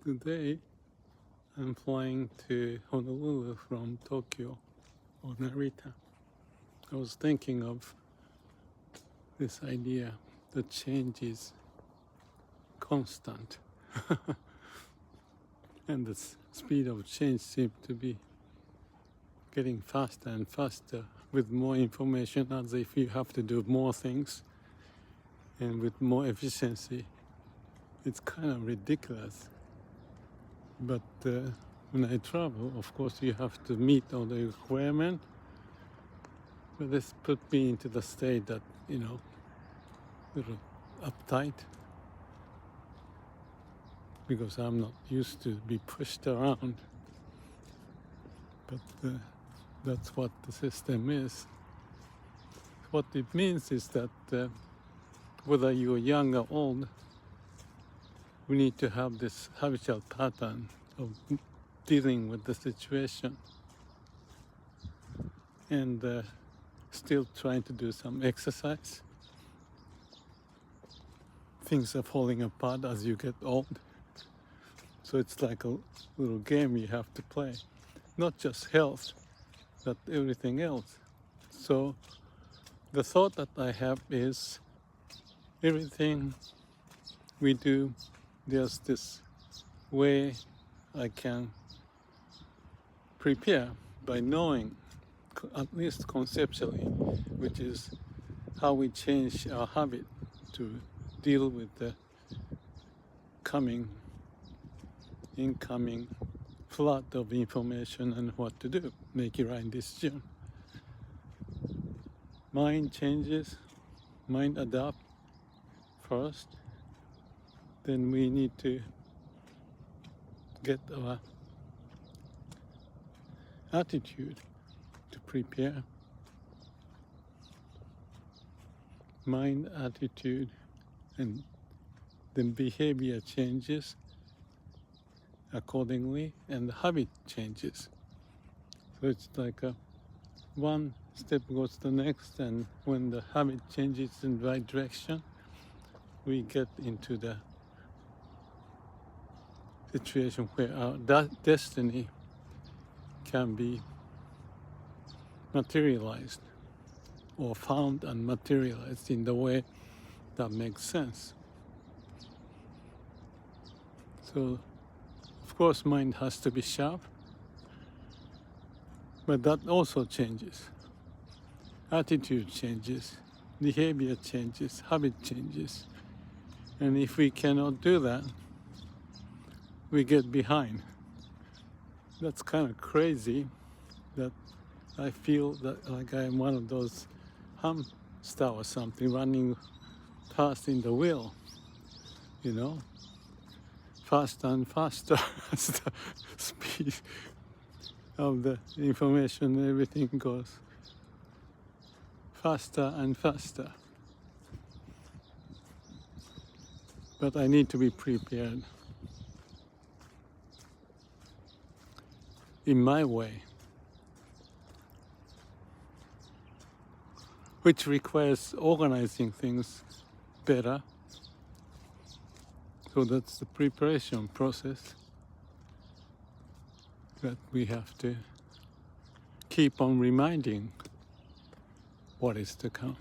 Today I'm flying to Honolulu from Tokyo or Narita. I was thinking of this idea that change is constant and the speed of change seems to be getting faster and faster with more information, as if you have to do more things and with more efficiency. It's kind of ridiculous. But when I travel, of course, you have to meet all the requirements. But this put me into the state that, a little uptight, because I'm not used to be pushed around. But that's what the system is. What it means is that whether you're young or old, we need to have this habitual pattern of dealing with the situation and still trying to do some exercise. Things are falling apart as you get old. So it's like a little game you have to play. Not just health, but everything else. So the thought that I have is everything we do, there's this way I can prepare by knowing, at least conceptually, which is how we change our habit to deal with the incoming flood of information and what to do, make a right decision. Mind changes, mind adapt first, then we need to get our attitude to prepare. Mind, attitude, and then behavior changes accordingly, and the habit changes. So it's like one step goes to the next, and when the habit changes in the right direction, we get into the situation where our destiny can be materialized or found and materialized in the way that makes sense. So, of course, mind has to be sharp, but that also changes. Attitude changes, behavior changes, habit changes. And if we cannot do that, we get behind. That's kind of crazy that I feel that like I'm one of those hamster or something running fast in the wheel, faster and faster as the speed of the information, everything goes faster and faster. But I need to be prepared in my way, which requires organizing things better. So that's the preparation process that we have to keep on reminding what is to come.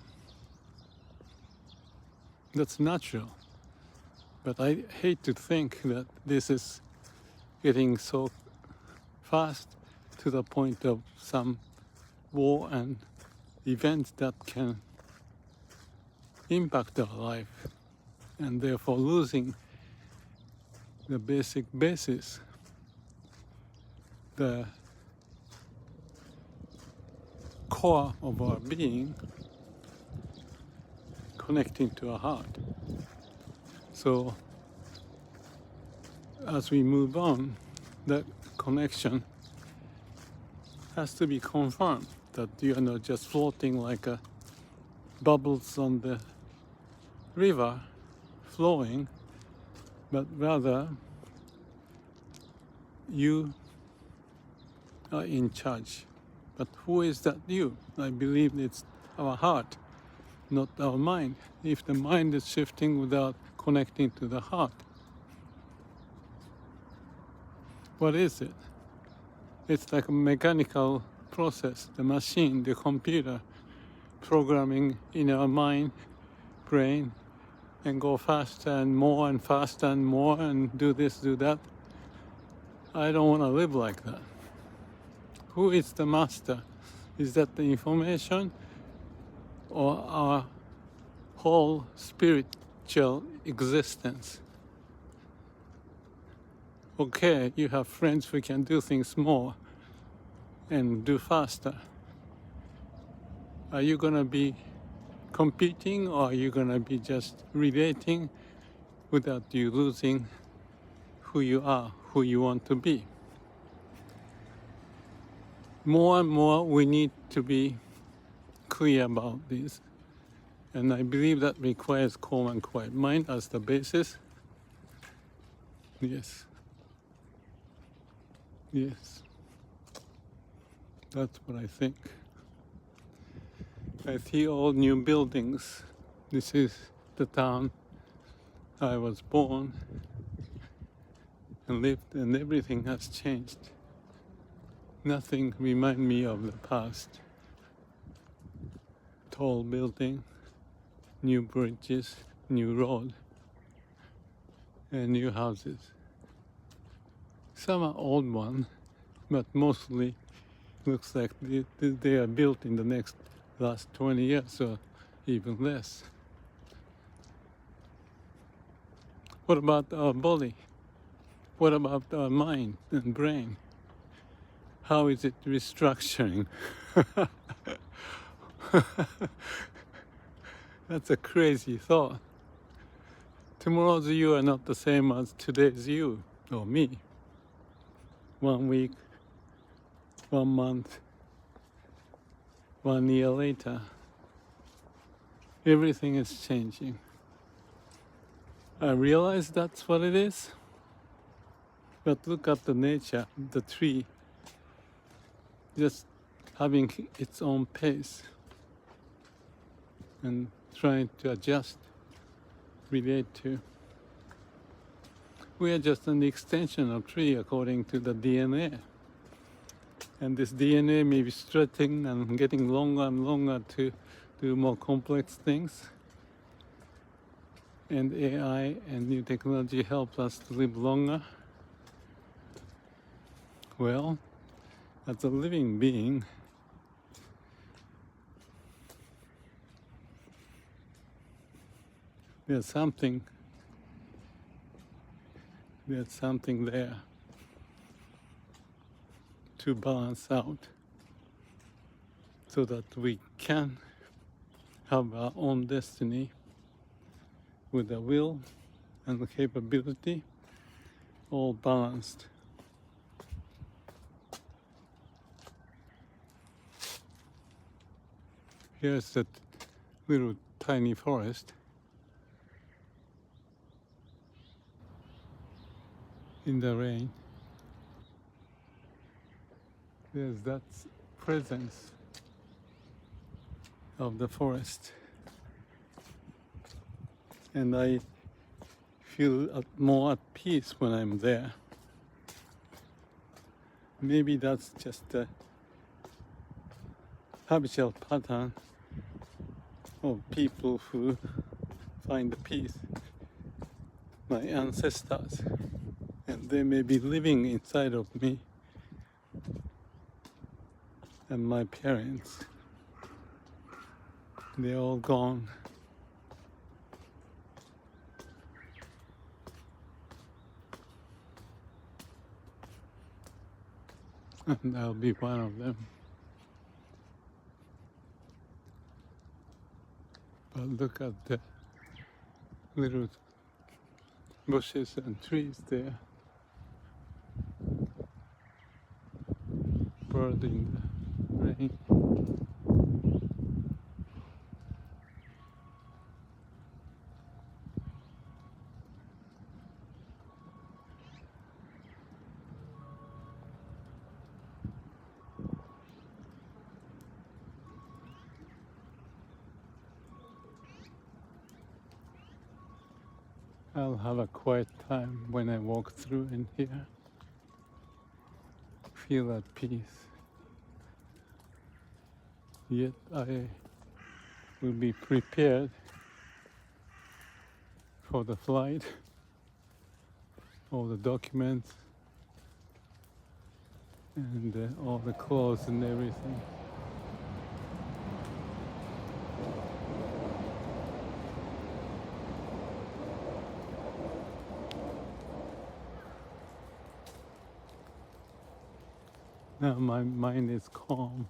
That's natural. But I hate to think that this is getting so fast to the point of some war and events that can impact our life, and therefore losing the basic basis, the core of our being, connecting to our heart. So as we move on, that connection has to be confirmed, that you are not just floating like bubbles on the river flowing, but rather you are in charge. But who is that you? I believe it's our heart, not our mind. If the mind is shifting without connecting to the heart, What is it? It's like a mechanical process, the machine, the computer, programming in our mind, brain, and go faster and more and faster and more and do this, do that. I don't want to live like that. Who is the master? Is that the information or our whole spiritual existence? Okay, you have friends who can do things more and do faster. Are you gonna be competing, or are you gonna be just relating without you losing who you are, who you want to be? More and more we need to be clear about this. And I believe that requires calm and quiet mind as the basis. Yes. Yes. That's what I think. I see all new buildings. This is the town I was born and lived, and everything has changed. Nothing reminds me of the past. Tall building, new bridges, new road, and new houses. Some are old ones, but mostly looks like they are built in the last 20 years or even less. What about our body? What about our mind and brain? How is it restructuring? That's a crazy thought. Tomorrow's you are not the same as today's you or me. 1 week, 1 month, 1 year later, everything is changing. I realize that's what it is, but look at the nature, the tree, just having its own pace and trying to adjust, relate to. We are just an extension of tree according to the DNA. And this DNA may be stretching and getting longer and longer to do more complex things. And AI and new technology help us to live longer. Well, as a living being, there's something there to balance out so that we can have our own destiny with the will and the capability all balanced. Here's that little tiny forest in the rain. There's that presence of the forest, and I feel more at peace when I'm there. Maybe that's just a habitual pattern of people who find the peace, my ancestors, and they may be living inside of me and my parents. They're all gone. And I'll be one of them. But look at the little bushes and trees there. Bird in the rain. I'll have a quiet time when I walk through in here. feel at peace. Yet I will be prepared for the flight, all the documents, and all the clothes and everything. Now my mind is calm.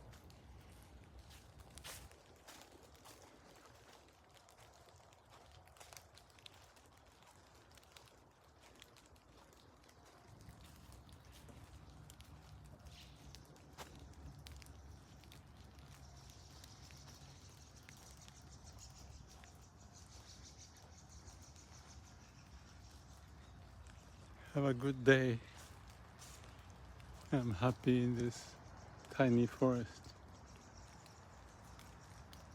Have a good day. I'm happy in this tiny forest.